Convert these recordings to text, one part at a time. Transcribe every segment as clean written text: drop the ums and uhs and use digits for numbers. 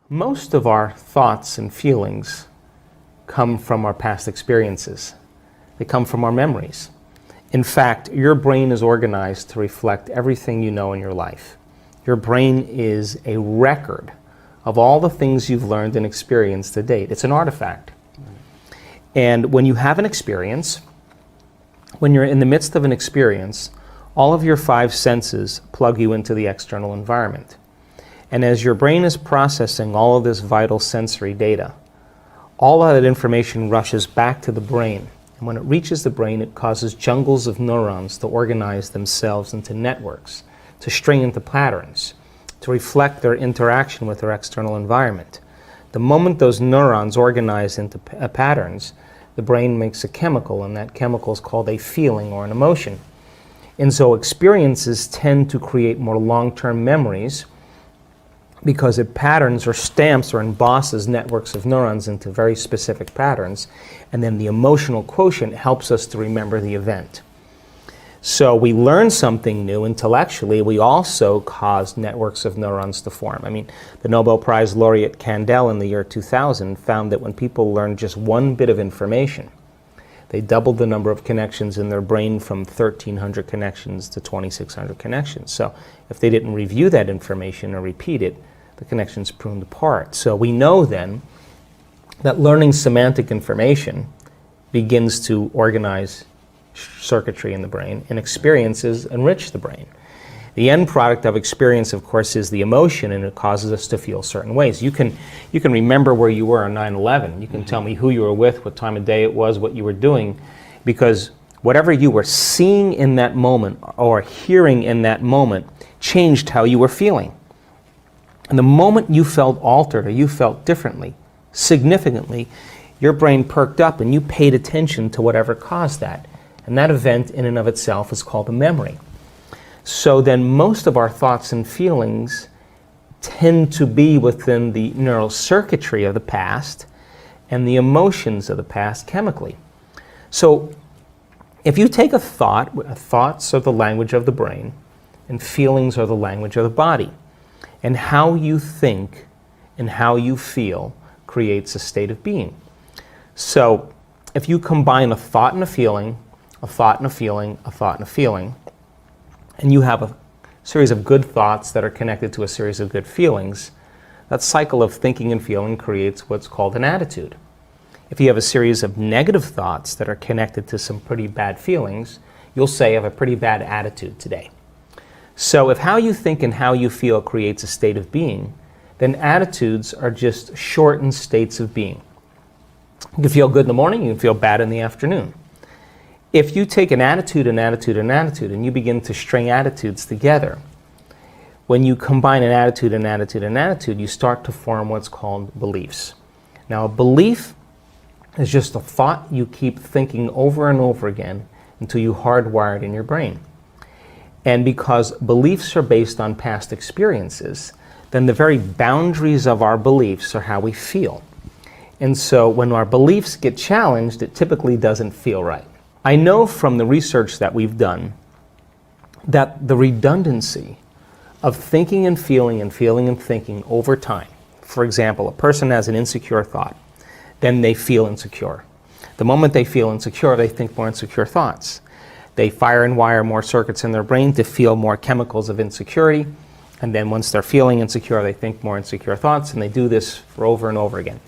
Most of our thoughts and feelings come from our past experiences. They come from our memories. In fact, your brain is organized to reflect everything you know in your life. Your brain is a record of all the things you've learned and experienced to date. It's an artifact. And when you have an experience, when you're in the midst of an experience, all of your five senses plug you into the external environment. And as your brain is processing all of this vital sensory data, all of that information rushes back to the brain. And when it reaches the brain, it causes jungles of neurons to organize themselves into networks, to string into patterns, to reflect their interaction with their external environment. The moment those neurons organize into patterns, the brain makes a chemical, and that chemical is called a feeling or an emotion. And so experiences tend to create more long-term memories because it patterns or stamps or embosses networks of neurons into very specific patterns, and then the emotional quotient helps us to remember the event. So we learn something new intellectually, we also cause networks of neurons to form. I mean, the Nobel Prize laureate Kandel in the year 2000 found that when people learn just one bit of information, they doubled the number of connections in their brain from 1,300 connections to 2,600 connections. So if they didn't review that information or repeat it, the connections pruned apart. So we know then that learning semantic information begins to organize circuitry in the brain, and experiences enrich the brain. The end product of experience, of course, is the emotion, and it causes us to feel certain ways. You can remember where you were on 9/11. You can tell me who you were with, what time of day it was, what you were doing, because whatever you were seeing in that moment or hearing in that moment changed how you were feeling. And the moment you felt altered or you felt differently, significantly, your brain perked up and you paid attention to whatever caused that. And that event in and of itself is called a memory. So then most of our thoughts and feelings tend to be within the neural circuitry of the past and the emotions of the past chemically. So if you take a thought, thoughts are the language of the brain and feelings are the language of the body. And how you think and how you feel creates a state of being. So if you combine a thought and a feeling, a thought and a feeling, a thought and a feeling, and you have a series of good thoughts that are connected to a series of good feelings, that cycle of thinking and feeling creates what's called an attitude. If you have a series of negative thoughts that are connected to some pretty bad feelings, you'll say, I have a pretty bad attitude today. So if how you think and how you feel creates a state of being, then attitudes are just shortened states of being. You can feel good in the morning, you can feel bad in the afternoon. If you take an attitude, an attitude, an attitude, and you begin to string attitudes together, when you combine an attitude, an attitude, an attitude, you start to form what's called beliefs. Now, a belief is just a thought you keep thinking over and over again until you hardwire it in your brain. And because beliefs are based on past experiences, then the very boundaries of our beliefs are how we feel. And so when our beliefs get challenged, it typically doesn't feel right. I know from the research that we've done that the redundancy of thinking and feeling and feeling and thinking over time, for example, a person has an insecure thought, then they feel insecure. The moment they feel insecure, they think more insecure thoughts. They fire and wire more circuits in their brain to feel more chemicals of insecurity, and then once they're feeling insecure, they think more insecure thoughts, and they do this for over and over again.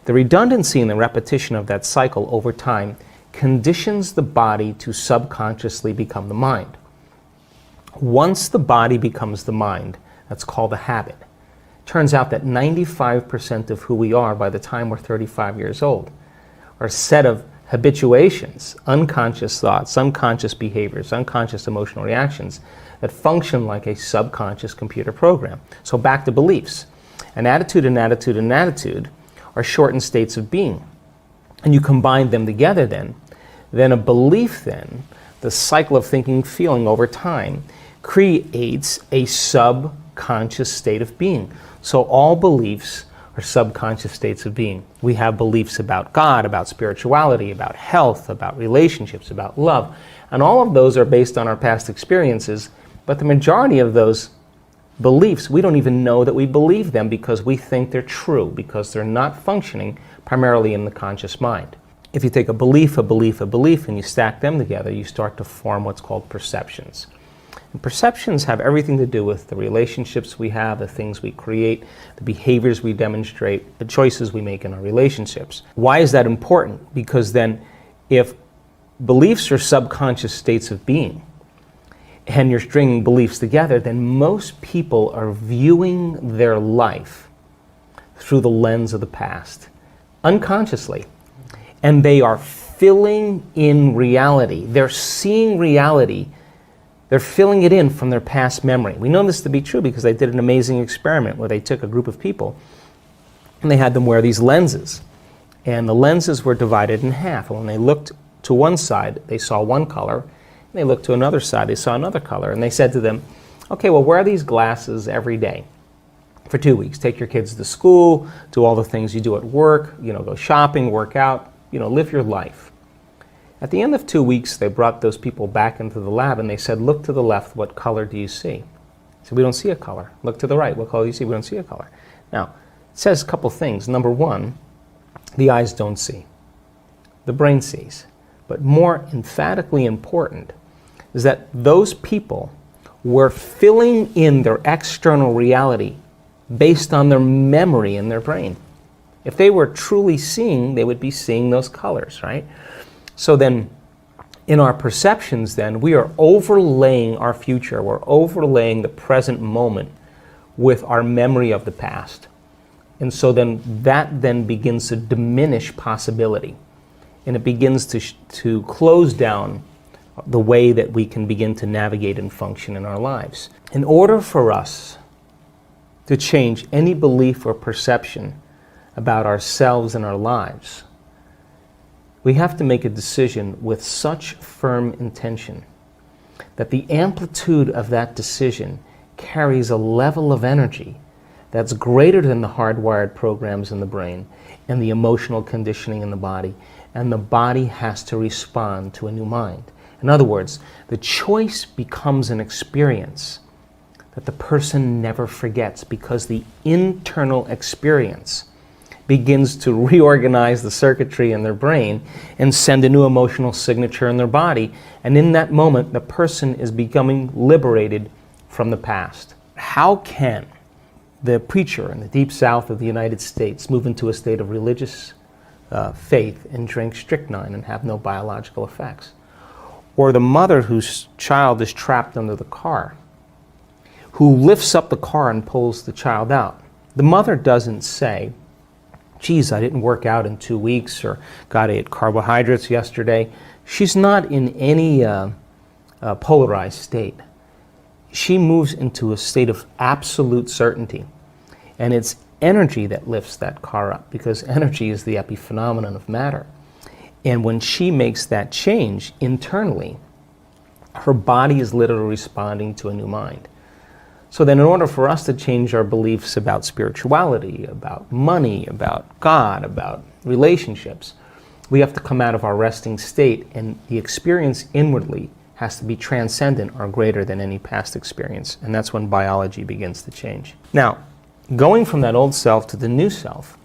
The redundancy and the repetition of that cycle over time conditions the body to subconsciously become the mind. Once the body becomes the mind, that's called a habit. Turns out that 95% of who we are by the time we're 35 years old are a set of habituations, unconscious thoughts, unconscious behaviors, unconscious emotional reactions that function like a subconscious computer program. So back to beliefs. An attitude, an attitude, an attitude are shortened states of being. And you combine them together then a belief then, the cycle of thinking, feeling over time, creates a subconscious state of being. So all beliefs are subconscious states of being. We have beliefs about God, about spirituality, about health, about relationships, about love. And all of those are based on our past experiences, but the majority of those beliefs, we don't even know that we believe them because we think they're true, because they're not functioning primarily in the conscious mind. If you take a belief, and you stack them together, you start to form what's called perceptions. And perceptions have everything to do with the relationships we have, the things we create, the behaviors we demonstrate, the choices we make in our relationships. Why is that important? Because then if beliefs are subconscious states of being, and you're stringing beliefs together, then most people are viewing their life through the lens of the past, unconsciously. And they are filling in reality. They're seeing reality. They're filling it in from their past memory. We know this to be true because they did an amazing experiment where they took a group of people and they had them wear these lenses. And the lenses were divided in half. And when they looked to one side, they saw one color. And they looked to another side, they saw another color. And they said to them, okay, well, wear these glasses every day for 2 weeks. Take your kids to school, do all the things you do at work, go shopping, work out, live your life. At the end of 2 weeks, they brought those people back into the lab and they said, look to the left, what color do you see? So we don't see a color. Look to the right, what color do you see? We don't see a color. Now, it says a couple things. Number one, the eyes don't see. The brain sees. But more emphatically important is that those people were filling in their external reality based on their memory in their brain. If they were truly seeing, they would be seeing those colors, right? So then, in our perceptions then, we are overlaying our future. We're overlaying the present moment with our memory of the past. And so then that then begins to diminish possibility. And it begins to close down the way that we can begin to navigate and function in our lives. In order for us to change any belief or perception about ourselves and our lives, we have to make a decision with such firm intention that the amplitude of that decision carries a level of energy that's greater than the hardwired programs in the brain and the emotional conditioning in the body, and the body has to respond to a new mind. In other words, the choice becomes an experience that the person never forgets because the internal experience begins to reorganize the circuitry in their brain and send a new emotional signature in their body. And in that moment, the person is becoming liberated from the past. How can the preacher in the deep south of the United States move into a state of religious faith and drink strychnine and have no biological effects? Or the mother whose child is trapped under the car, who lifts up the car and pulls the child out. The mother doesn't say, geez, I didn't work out in 2 weeks, or God, I ate carbohydrates yesterday. She's not in any polarized state. She moves into a state of absolute certainty. And it's energy that lifts that car up, because energy is the epiphenomenon of matter. And when she makes that change internally, her body is literally responding to a new mind. So then in order for us to change our beliefs about spirituality, about money, about God, about relationships, we have to come out of our resting state, and the experience inwardly has to be transcendent or greater than any past experience. And that's when biology begins to change. Now, going from that old self to the new self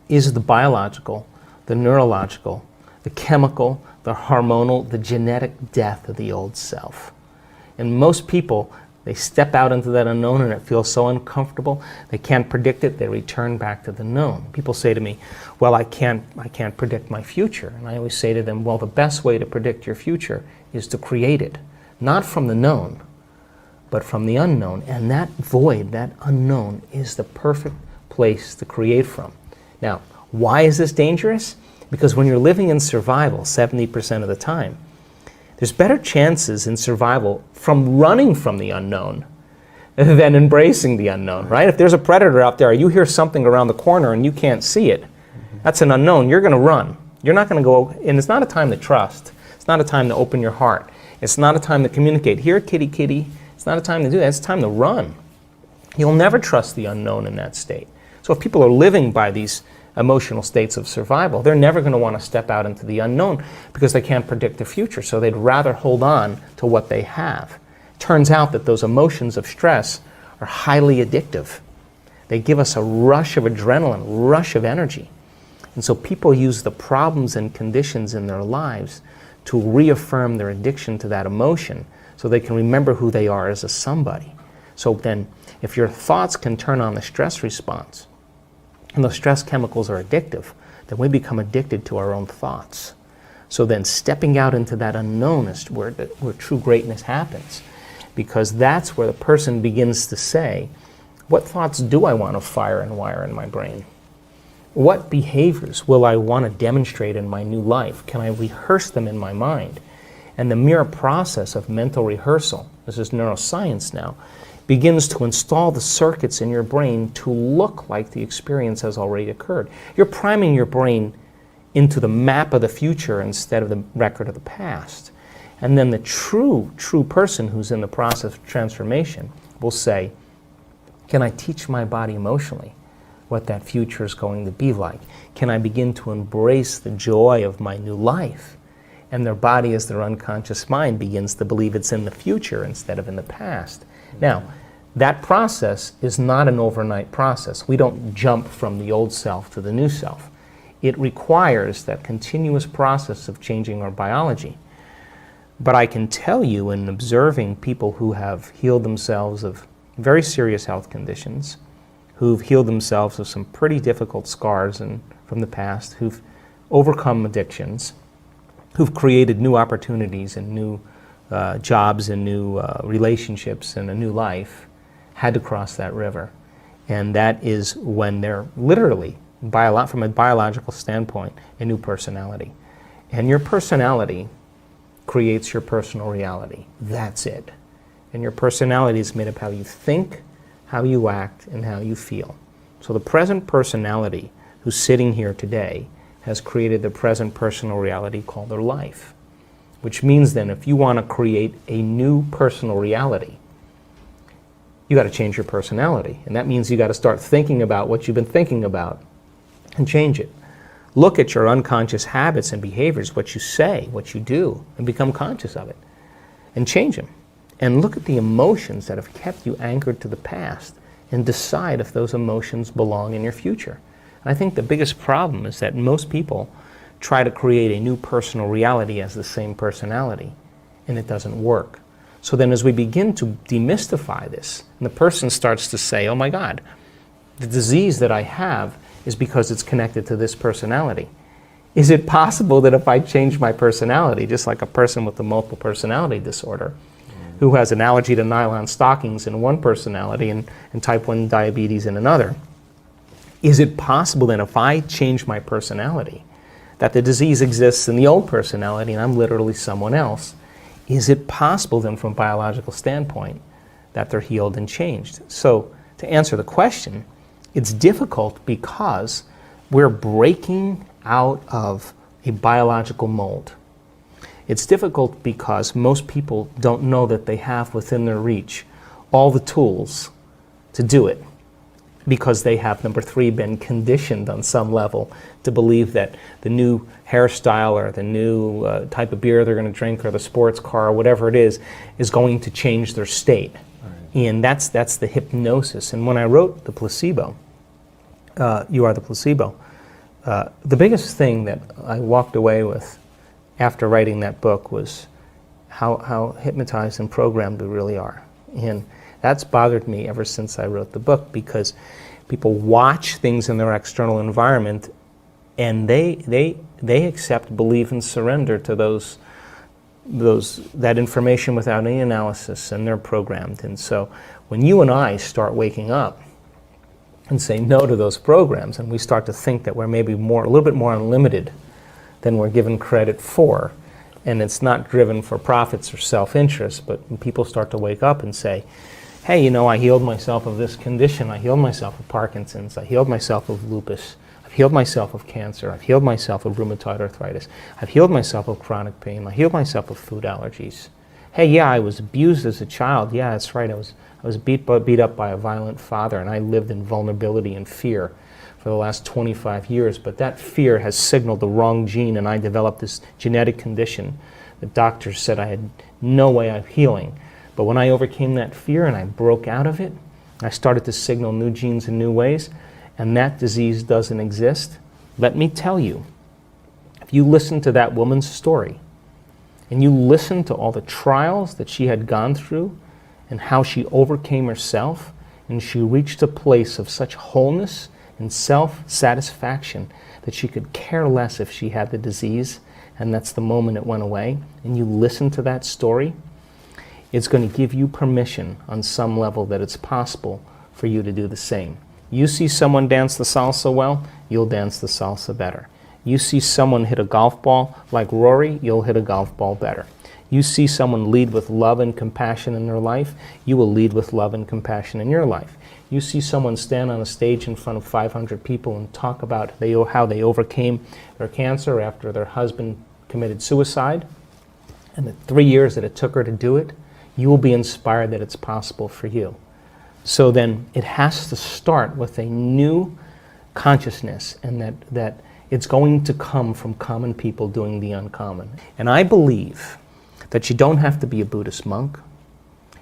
is the biological, the neurological, the chemical, the hormonal, the genetic death of the old self. And most people, they step out into that unknown and it feels so uncomfortable, they can't predict it, they return back to the known. People say to me, well, I can't predict my future. And I always say to them, well, the best way to predict your future is to create it, not from the known, but from the unknown. And that void, that unknown, is the perfect place to create from. Now, why is this dangerous? Because when you're living in survival 70% of the time, there's better chances in survival from running from the unknown than embracing the unknown, right? If there's a predator out there, you hear something around the corner and you can't see it, that's an unknown. You're going to run. You're not going to go, and it's not a time to trust. It's not a time to open your heart. It's not a time to communicate. Here, kitty, kitty. It's not a time to do that. It's time to run. You'll never trust the unknown in that state. So if people are living by these emotional states of survival, they're never going to want to step out into the unknown because they can't predict the future. So they'd rather hold on to what they have. Turns out that those emotions of stress are highly addictive. They give us a rush of adrenaline, rush of energy. And so people use the problems and conditions in their lives to reaffirm their addiction to that emotion so they can remember who they are as a somebody. So then, if your thoughts can turn on the stress response, and those stress chemicals are addictive, then we become addicted to our own thoughts. So then stepping out into that unknown is where true greatness happens, because that's where the person begins to say, what thoughts do I want to fire and wire in my brain? What behaviors will I want to demonstrate in my new life? Can I rehearse them in my mind? And the mere process of mental rehearsal, this is neuroscience now, begins to install the circuits in your brain to look like the experience has already occurred. You're priming your brain into the map of the future instead of the record of the past. And then the true person who's in the process of transformation will say, can I teach my body emotionally what that future is going to be like? Can I begin to embrace the joy of my new life? And their body, as their unconscious mind, begins to believe it's in the future instead of in the past. Now, that process is not an overnight process. We don't jump from the old self to the new self. It requires that continuous process of changing our biology. But I can tell you, in observing people who have healed themselves of very serious health conditions, who've healed themselves of some pretty difficult scars from the past, who've overcome addictions, who've created new opportunities and new jobs and new relationships and a new life, had to cross that river. And that is when they're literally, from a biological standpoint, a new personality. And your personality creates your personal reality. That's it. And your personality is made of how you think, how you act, and how you feel. So the present personality who's sitting here today has created the present personal reality called their life. Which means then, if you want to create a new personal reality, you got to change your personality. And that means you got to start thinking about what you've been thinking about and change it. Look at your unconscious habits and behaviors, what you say, what you do, and become conscious of it. And change them. And look at the emotions that have kept you anchored to the past and decide if those emotions belong in your future. And I think the biggest problem is that most people try to create a new personal reality as the same personality, and it doesn't work. So then as we begin to demystify this, and the person starts to say, oh my God, the disease that I have is because it's connected to this personality. Is it possible that if I change my personality, just like a person with a multiple personality disorder, who has an allergy to nylon stockings in one personality and type 1 diabetes in another, is it possible then if I change my personality, that the disease exists in the old personality and I'm literally someone else? Is it possible then from a biological standpoint that they're healed and changed? So to answer the question, it's difficult because we're breaking out of a biological mold. It's difficult because most people don't know that they have within their reach all the tools to do it, because they have, number 3, been conditioned on some level to believe that the new hairstyle or the new type of beer they're going to drink or the sports car or whatever it is going to change their state. Right. And that's the hypnosis. And when I wrote The Placebo, You Are the Placebo, the biggest thing that I walked away with after writing that book was how hypnotized and programmed we really are. And that's bothered me ever since I wrote the book, because people watch things in their external environment and they accept, believe, and surrender to that information without any analysis, and they're programmed. And so when you and I start waking up and say no to those programs, and we start to think that we're maybe a little bit more unlimited than we're given credit for, and it's not driven for profits or self-interest, but when people start to wake up and say, hey, I healed myself of this condition, I healed myself of Parkinson's, I healed myself of lupus, I've healed myself of cancer, I've healed myself of rheumatoid arthritis, I've healed myself of chronic pain, I healed myself of food allergies. Hey, yeah, I was abused as a child, yeah, that's right, I was beat up by a violent father, and I lived in vulnerability and fear for the last 25 years, but that fear has signaled the wrong gene, and I developed this genetic condition. The doctors said I had no way of healing. But when I overcame that fear and I broke out of it, I started to signal new genes in new ways, and that disease doesn't exist. Let me tell you, if you listen to that woman's story, and you listen to all the trials that she had gone through, and how she overcame herself, and she reached a place of such wholeness and self-satisfaction that she could care less if she had the disease, and that's the moment it went away, and you listen to that story, it's going to give you permission on some level that it's possible for you to do the same. You see someone dance the salsa well, you'll dance the salsa better. You see someone hit a golf ball like Rory, you'll hit a golf ball better. You see someone lead with love and compassion in their life, you will lead with love and compassion in your life. You see someone stand on a stage in front of 500 people and talk about how they overcame their cancer after their husband committed suicide, and the 3 years that it took her to do it, you will be inspired that it's possible for you. So then it has to start with a new consciousness, and that it's going to come from common people doing the uncommon. And I believe that you don't have to be a Buddhist monk,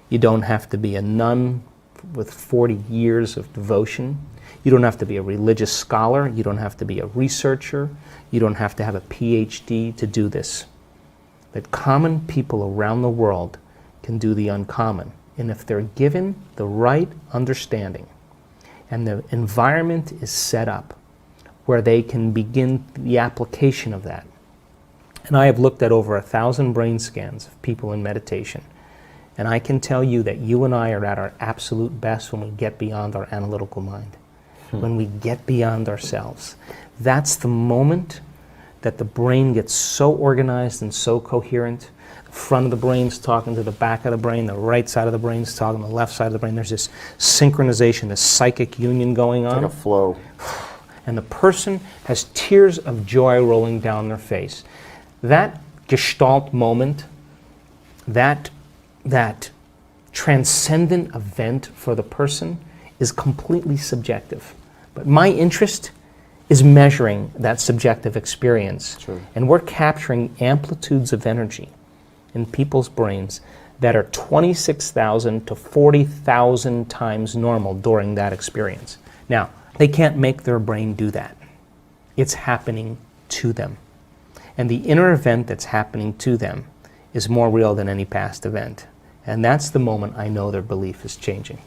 you don't have to be a nun with 40 years of devotion, you don't have to be a religious scholar, you don't have to be a researcher, you don't have to have a PhD to do this. That common people around the world can do the uncommon. And if they're given the right understanding and the environment is set up where they can begin the application of that. And I have looked at over 1,000 brain scans of people in meditation. And I can tell you that you and I are at our absolute best when we get beyond our analytical mind. When we get beyond ourselves. That's the moment that the brain gets so organized and so coherent. The front of the brain's talking to the back of the brain, the right side of the brain's talking to the left side of the brain. There's this synchronization, this psychic union going on. It's like a flow. And the person has tears of joy rolling down their face. That gestalt moment, that transcendent event for the person is completely subjective. But my interest is measuring that subjective experience. Sure. And we're capturing amplitudes of energy in people's brains that are 26,000 to 40,000 times normal during that experience. Now, they can't make their brain do that. It's happening to them. And the inner event that's happening to them is more real than any past event. And that's the moment I know their belief is changing.